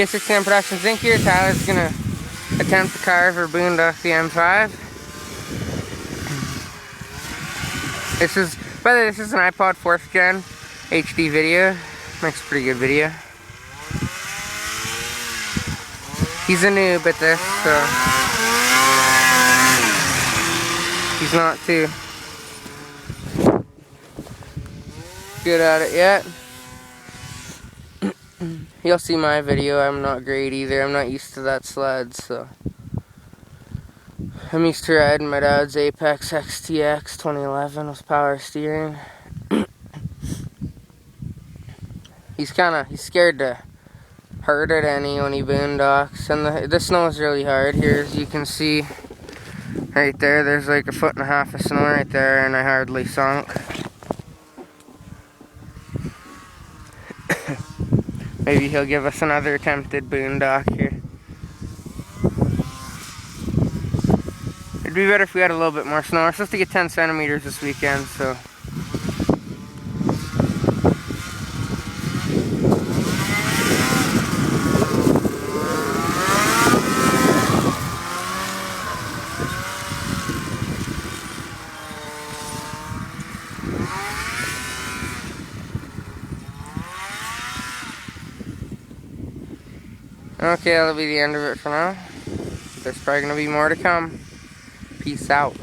K6M Productions Inc. here. Tyler's gonna attempt to carve or boondock the M5. By the way, this is an iPod 4th gen HD video. Makes a pretty good video. He's a noob at this, so he's not too good at it yet. You'll see my video. I'm not great either. I'm not used to that sled, so I'm used to riding my dad's Apex XTX 2011 with power steering. He's scared to hurt it any when he boondocks, and the snow is really hard here, as you can see right there. There's like 1.5 feet of snow right there, and I hardly sunk. Maybe he'll give us another attempted boondock here. It'd be better if we had a little bit more snow. We're supposed to get 10 centimeters this weekend, so. Okay, that'll be the end of it for now. There's probably going to be more to come. Peace out.